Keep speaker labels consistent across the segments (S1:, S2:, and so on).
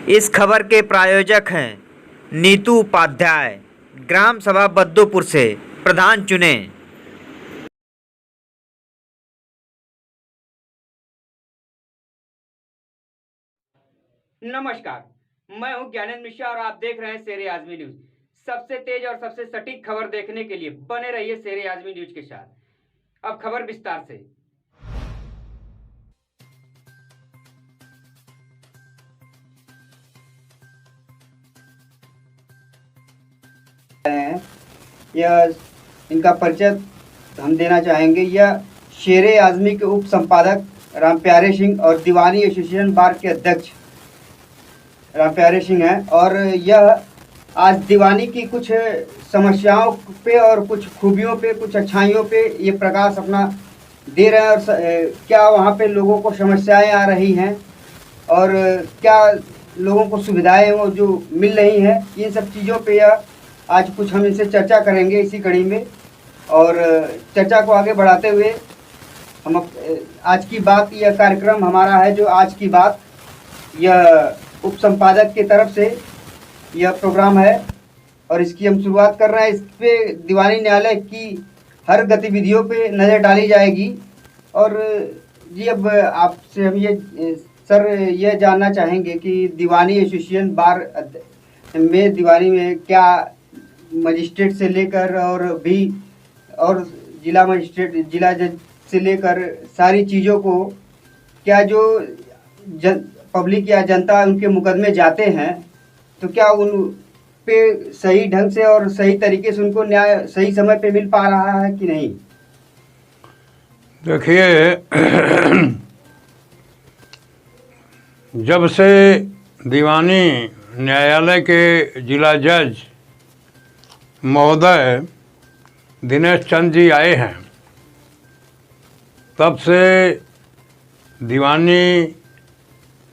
S1: इस खबर के प्रायोजक हैं नीतू उपाध्याय, ग्राम सभा बद्दोपुर से प्रधान चुने।
S2: नमस्कार, मैं हूं ज्ञानेंद्र मिश्रा और आप देख रहे हैं शेरे आजमी न्यूज। सबसे तेज और सबसे सटीक खबर देखने के लिए बने रहिए शेरे आजमी न्यूज के साथ। अब खबर विस्तार से।
S3: यह इनका परिचय हम देना चाहेंगे। यह शेरे आजमी के उप संपादक रामप्यारे सिंह और दीवानी एसोसिएशन बार के अध्यक्ष रामप्यारे सिंह हैं और यह आज दीवानी की कुछ समस्याओं पे और कुछ खूबियों पे, कुछ अच्छाइयों पे ये प्रकाश अपना दे रहे हैं और क्या वहाँ पे लोगों को समस्याएं आ रही हैं और क्या लोगों को सुविधाएं वो जो मिल रही हैं, इन सब चीज़ों पे यह आज कुछ हम इनसे चर्चा करेंगे इसी कड़ी में। और चर्चा को आगे बढ़ाते हुए हम आज की बात, यह कार्यक्रम हमारा है जो आज की बात, यह उप संपादक की तरफ से यह प्रोग्राम है और इसकी हम शुरुआत कर रहे हैं। इस पे दीवानी न्यायालय की हर गतिविधियों पे नज़र डाली जाएगी। और जी अब आपसे हम ये जानना चाहेंगे कि दीवानी एसोसिएशन बार में दीवानी में क्या मजिस्ट्रेट से लेकर और जिला मजिस्ट्रेट, जिला जज से लेकर सारी चीज़ों को, क्या जो पब्लिक या जनता उनके मुकदमे जाते हैं तो क्या उन पे सही ढंग से और सही तरीके से उनको न्याय सही समय पे मिल पा रहा है कि नहीं?
S4: देखिए, जब से दीवानी न्यायालय के जिला जज महोदय दिनेश चंद जी आए हैं, तब से दीवानी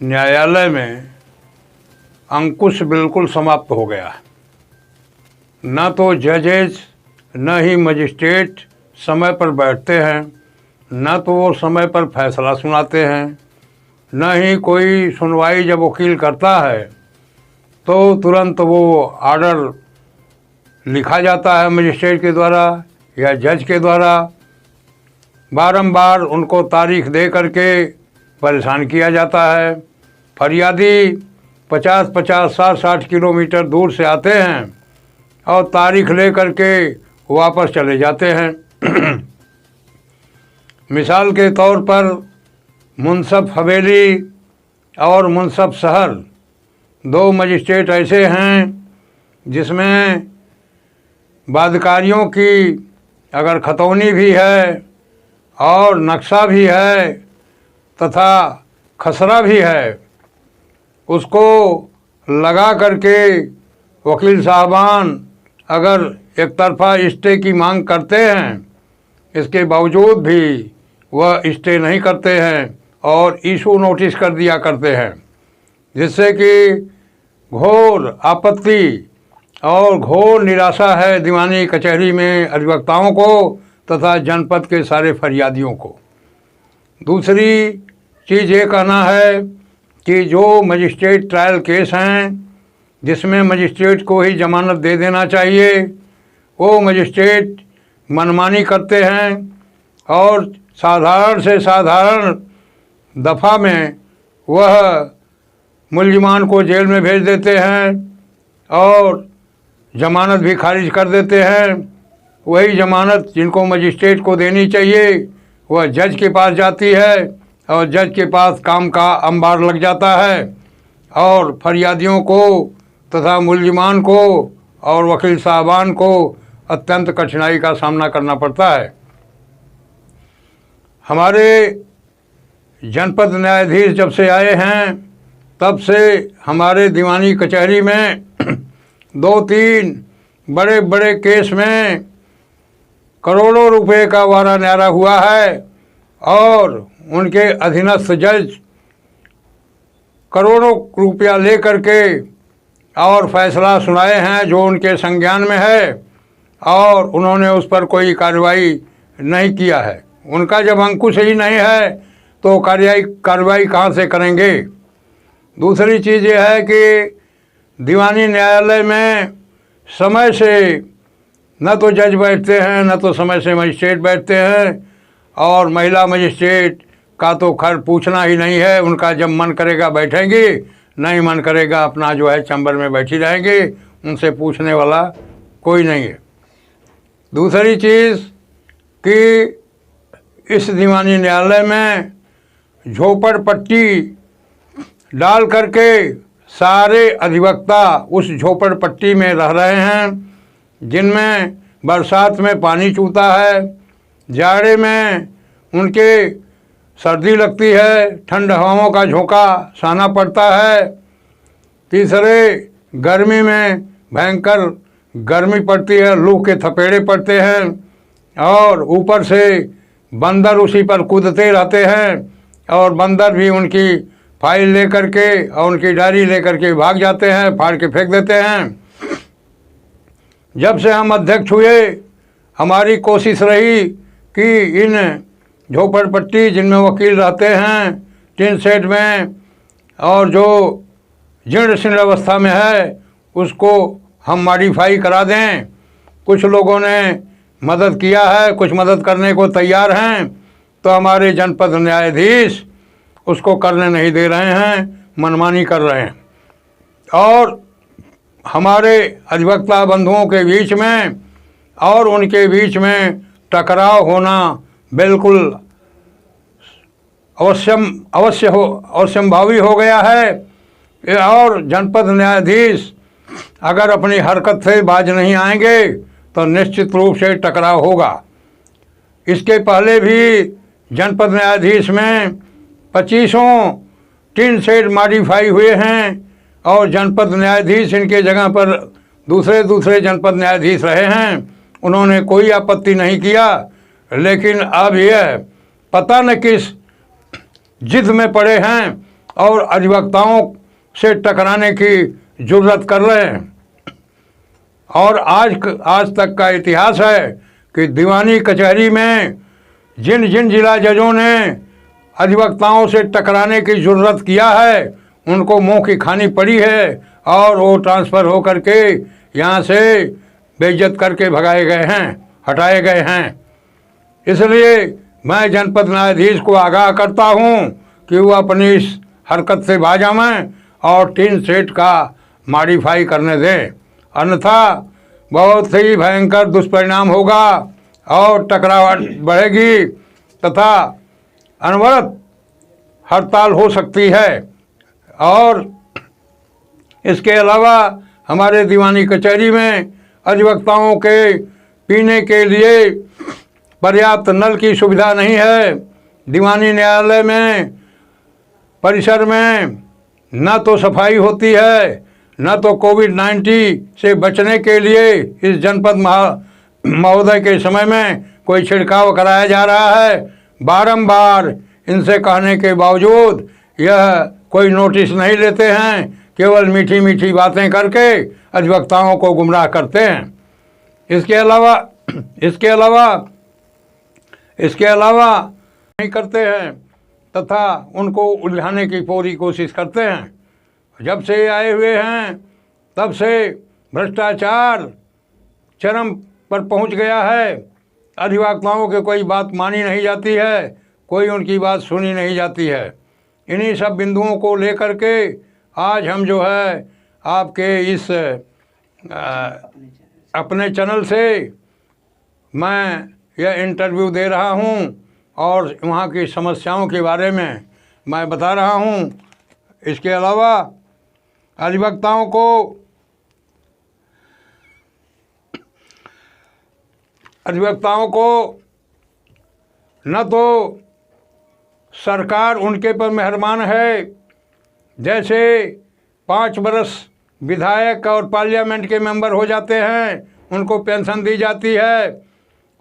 S4: न्यायालय में अंकुश बिल्कुल समाप्त हो गया है। न तो जजेस न ही मजिस्ट्रेट समय पर बैठते हैं, न तो वो समय पर फैसला सुनाते हैं, न ही कोई सुनवाई जब वकील करता है तो तुरंत वो आर्डर लिखा जाता है मजिस्ट्रेट के द्वारा या जज के द्वारा। बारंबार उनको तारीख दे करके परेशान किया जाता है। फरियादी 50-50, 60-60 किलोमीटर दूर से आते हैं और तारीख ले करके वापस चले जाते हैं। मिसाल के तौर पर मुंसफ हवेली और मुंसफ शहर, दो मजिस्ट्रेट ऐसे हैं जिसमें बादकारियों की अगर खतौनी भी है और नक्शा भी है तथा खसरा भी है, उसको लगा करके वकील साहबान अगर एक तरफा स्टे की मांग करते हैं, इसके बावजूद भी वह स्टे नहीं करते हैं और इशू नोटिस कर दिया करते हैं, जिससे कि घोर आपत्ति और घोर निराशा है दीवानी कचहरी में अधिवक्ताओं को तथा जनपद के सारे फरियादियों को। दूसरी चीज़ ये कहना है कि जो मजिस्ट्रेट ट्रायल केस हैं जिसमें मजिस्ट्रेट को ही जमानत दे देना चाहिए, वो मजिस्ट्रेट मनमानी करते हैं और साधारण से साधारण दफ़ा में वह मुल्जिमान को जेल में भेज देते हैं और जमानत भी खारिज कर देते हैं। वही जमानत जिनको मजिस्ट्रेट को देनी चाहिए वह जज के पास जाती है और जज के पास काम का अंबार लग जाता है और फरियादियों को तथा मुल्जिमान को और वकील साहबान को अत्यंत कठिनाई का सामना करना पड़ता है। हमारे जनपद न्यायाधीश जब से आए हैं तब से हमारे दीवानी कचहरी में 2-3 बड़े बड़े केस में करोड़ों रुपए का वारा न्यारा हुआ है और उनके अधीनस्थ जज करोड़ों रुपया ले करके और फैसला सुनाए हैं जो उनके संज्ञान में है और उन्होंने उस पर कोई कार्रवाई नहीं किया है। उनका जब अंकुश ही नहीं है तो कार्रवाई कहाँ से करेंगे। दूसरी चीज़ ये है कि दीवानी न्यायालय में समय से न तो जज बैठते हैं, न तो समय से मजिस्ट्रेट बैठते हैं, और महिला मजिस्ट्रेट का तो खैर पूछना ही नहीं है, उनका जब मन करेगा बैठेंगी, नहीं मन करेगा अपना जो है चैम्बर में बैठी रहेंगी, उनसे पूछने वाला कोई नहीं है। दूसरी चीज़ कि इस दीवानी न्यायालय में झोपड़पट्टी डाल करके सारे अधिवक्ता उस झोपड़पट्टी में रह रहे हैं, जिनमें बरसात में पानी चूता है, जाड़े में उनके सर्दी लगती है, ठंड हवाओं का झोंका सहना पड़ता है। तीसरे, गर्मी में भयंकर गर्मी पड़ती है, लू के थपेड़े पड़ते हैं, और ऊपर से बंदर उसी पर कूदते रहते हैं, और बंदर भी उनकी फाइल लेकर के और उनकी डायरी लेकर के भाग जाते हैं, फाड़ के फेंक देते हैं। जब से हम अध्यक्ष हुए, हमारी कोशिश रही कि इन झोपड़पट्टी जिनमें वकील रहते हैं टिन शेड में, और जो जीर्ण शीर्ण अवस्था में है, उसको हम मॉडिफाई करा दें। कुछ लोगों ने मदद किया है, कुछ मदद करने को तैयार हैं, तो हमारे जनपद न्यायाधीश उसको करने नहीं दे रहे हैं, मनमानी कर रहे हैं। और हमारे अधिवक्ता बंधुओं के बीच में और उनके बीच में टकराव होना बिल्कुल अवश्यंभावी हो गया है। और जनपद न्यायाधीश अगर अपनी हरकत से बाज नहीं आएंगे तो निश्चित रूप से टकराव होगा। इसके पहले भी जनपद न्यायाधीश में 25 टिन शेड मॉडिफाई हुए हैं, और जनपद न्यायाधीश इनके जगह पर दूसरे जनपद न्यायाधीश रहे हैं, उन्होंने कोई आपत्ति नहीं किया। लेकिन अब यह पता न किस जिद में पड़े हैं और अधिवक्ताओं से टकराने की जुर्रत कर रहे हैं। और आज तक का इतिहास है कि दीवानी कचहरी में जिन जिन जिला जजों ने अधिवक्ताओं से टकराने की जुर्रत किया है, उनको मुंह की खानी पड़ी है, और वो ट्रांसफ़र हो करके यहाँ से बेइज्जत करके भगाए गए हैं, हटाए गए हैं। इसलिए मैं जनपद न्यायाधीश को आगाह करता हूँ कि वो अपनी इस हरकत से बाज आएं और टिन शेड का मॉडिफाई करने दें, अन्यथा बहुत ही भयंकर दुष्परिणाम होगा और टकराव बढ़ेगी तथा अनवरत हड़ताल हो सकती है। और इसके अलावा हमारे दीवानी कचहरी में अधिवक्ताओं के पीने के लिए पर्याप्त नल की सुविधा नहीं है। दीवानी न्यायालय में परिसर में न तो सफाई होती है, न तो कोविड-19 से बचने के लिए इस जनपद महोदय के समय में कोई छिड़काव कराया जा रहा है। बारंबार इनसे कहने के बावजूद यह कोई नोटिस नहीं लेते हैं, केवल मीठी मीठी बातें करके अधिवक्ताओं को गुमराह करते हैं। इसके अलावा नहीं करते हैं तथा उनको उलझाने की पूरी कोशिश करते हैं। जब से आए हुए हैं तब से भ्रष्टाचार चरम पर पहुंच गया है। अधिवक्ताओं की कोई बात मानी नहीं जाती है, कोई उनकी बात सुनी नहीं जाती है। इन्हीं सब बिंदुओं को लेकर के आज हम जो है आपके इस अपने चैनल से मैं यह इंटरव्यू दे रहा हूं और वहाँ की समस्याओं के बारे में मैं बता रहा हूं। इसके अलावा अधिवक्ताओं को न तो सरकार उनके पर मेहरबान है, जैसे 5 बरस विधायक और पार्लियामेंट के मेंबर हो जाते हैं उनको पेंशन दी जाती है,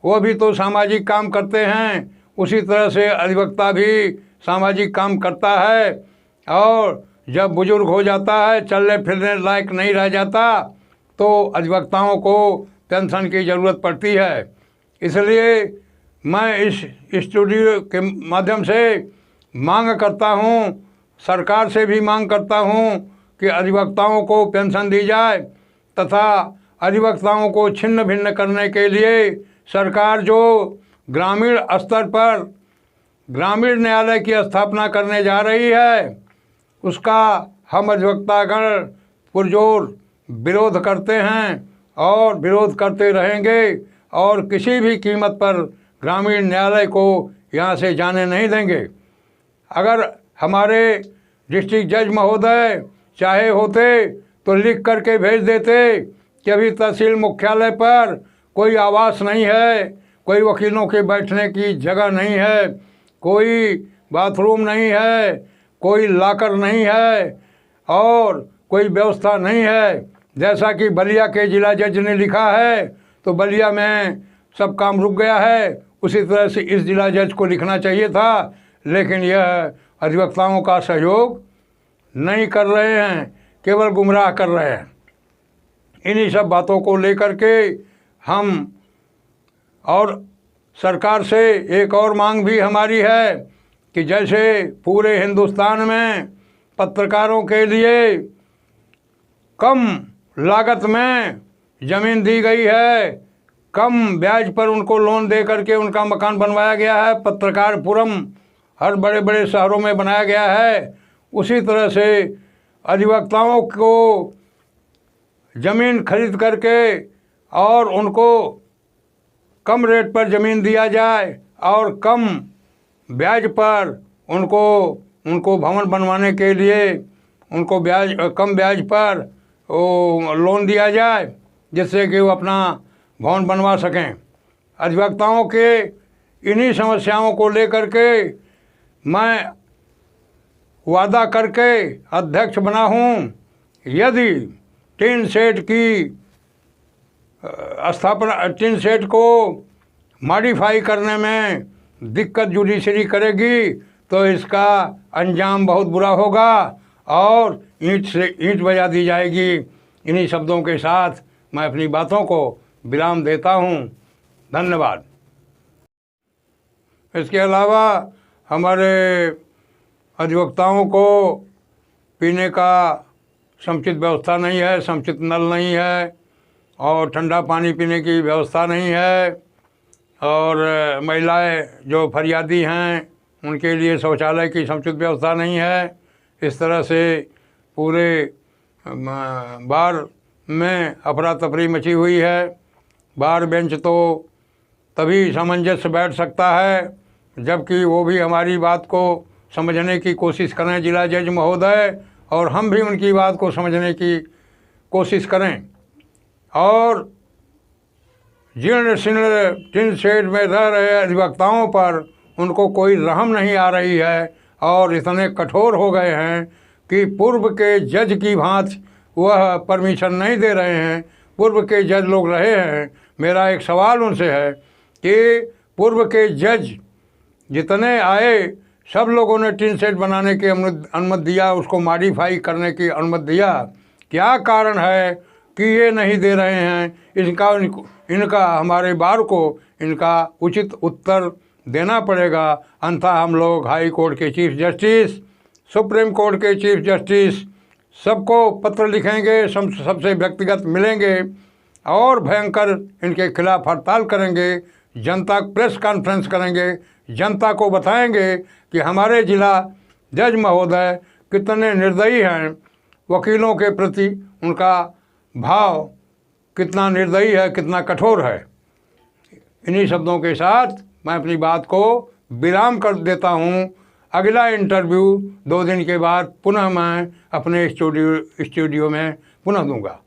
S4: वो भी तो सामाजिक काम करते हैं। उसी तरह से अधिवक्ता भी सामाजिक काम करता है, और जब बुजुर्ग हो जाता है, चलने फिरने लायक नहीं रह जाता, तो अधिवक्ताओं को पेंशन की ज़रूरत पड़ती है। इसलिए मैं इस स्टूडियो के माध्यम से मांग करता हूं सरकार से भी मांग करता हूं कि अधिवक्ताओं को पेंशन दी जाए तथा अधिवक्ताओं को छिन्न भिन्न करने के लिए सरकार जो ग्रामीण स्तर पर ग्रामीण न्यायालय की स्थापना करने जा रही है उसका हम अधिवक्तागण पुरजोर विरोध करते हैं और विरोध करते रहेंगे और किसी भी कीमत पर ग्रामीण न्यायालय को यहाँ से जाने नहीं देंगे। अगर हमारे डिस्ट्रिक्ट जज महोदय चाहे होते तो लिख करके भेज देते कि अभी तहसील मुख्यालय पर कोई आवास नहीं है, कोई वकीलों के बैठने की जगह नहीं है, कोई बाथरूम नहीं है, कोई लॉकर नहीं है और कोई व्यवस्था नहीं है। जैसा कि बलिया के जिला जज ने लिखा है तो बलिया में सब काम रुक गया है, उसी तरह से इस जिला जज को लिखना चाहिए था, लेकिन यह अधिवक्ताओं का सहयोग नहीं कर रहे हैं, केवल गुमराह कर रहे हैं। इन्हीं सब बातों को लेकर के हम और सरकार से एक और मांग भी हमारी है कि जैसे पूरे हिंदुस्तान में पत्रकारों के लिए कम लागत में ज़मीन दी गई है, कम ब्याज पर उनको लोन दे करके उनका मकान बनवाया गया है, पत्रकारपुरम हर बड़े बड़े शहरों में बनाया गया है, उसी तरह से अधिवक्ताओं को ज़मीन खरीद करके और उनको कम रेट पर ज़मीन दिया जाए और कम ब्याज पर उनको भवन बनवाने के लिए उनको कम ब्याज पर वो लोन दिया जाए जिससे कि वो अपना भवन बनवा सकें। अधिवक्ताओं के इन्हीं समस्याओं को लेकर के मैं वादा करके अध्यक्ष बना हूँ। यदि टिन शेड की स्थापना टिन शेड को मॉडिफाई करने में दिक्कत जुडिशरी करेगी तो इसका अंजाम बहुत बुरा होगा और ईंट से ईंट बजा दी जाएगी। इन्हीं शब्दों के साथ मैं अपनी बातों को विराम देता हूँ। धन्यवाद। इसके अलावा हमारे अधिवक्ताओं को पीने का समुचित व्यवस्था नहीं है, समुचित नल नहीं है और ठंडा पानी पीने की व्यवस्था नहीं है और महिलाएं जो फरियादी हैं उनके लिए शौचालय की समुचित व्यवस्था नहीं है। इस तरह से पूरे बार में अफरा तफरी मची हुई है। बार बेंच तो तभी सामंजस्य बैठ सकता है जबकि वो भी हमारी बात को समझने की कोशिश करें, जिला जज महोदय, और हम भी उनकी बात को समझने की कोशिश करें। और जीर्ण शीर्ण टिन शेड में रह रहे अधिवक्ताओं पर उनको कोई रहम नहीं आ रही है और इतने कठोर हो गए हैं कि पूर्व के जज की भांति वह परमिशन नहीं दे रहे हैं। पूर्व के जज लोग रहे हैं। मेरा एक सवाल उनसे है कि पूर्व के जज जितने आए सब लोगों ने टिन शेड बनाने की अनुमति दिया, उसको मॉडिफाई करने की अनुमति दिया। क्या कारण है कि ये नहीं दे रहे हैं? इनका हमारे बार को इनका उचित उत्तर देना पड़ेगा, अन्यथा हम लोग हाई कोर्ट के चीफ जस्टिस, सुप्रीम कोर्ट के चीफ जस्टिस सबको पत्र लिखेंगे, सबसे व्यक्तिगत मिलेंगे और भयंकर इनके खिलाफ हड़ताल करेंगे। जनता प्रेस कॉन्फ्रेंस करेंगे, जनता को बताएंगे कि हमारे जिला जज महोदय कितने निर्दयी हैं, वकीलों के प्रति उनका भाव कितना निर्दयी है, कितना कठोर है। इन्हीं शब्दों के साथ मैं अपनी बात को विराम कर देता हूँ। अगला इंटरव्यू 2 दिन के बाद पुनः मैं अपने स्टूडियो में पुनः दूंगा।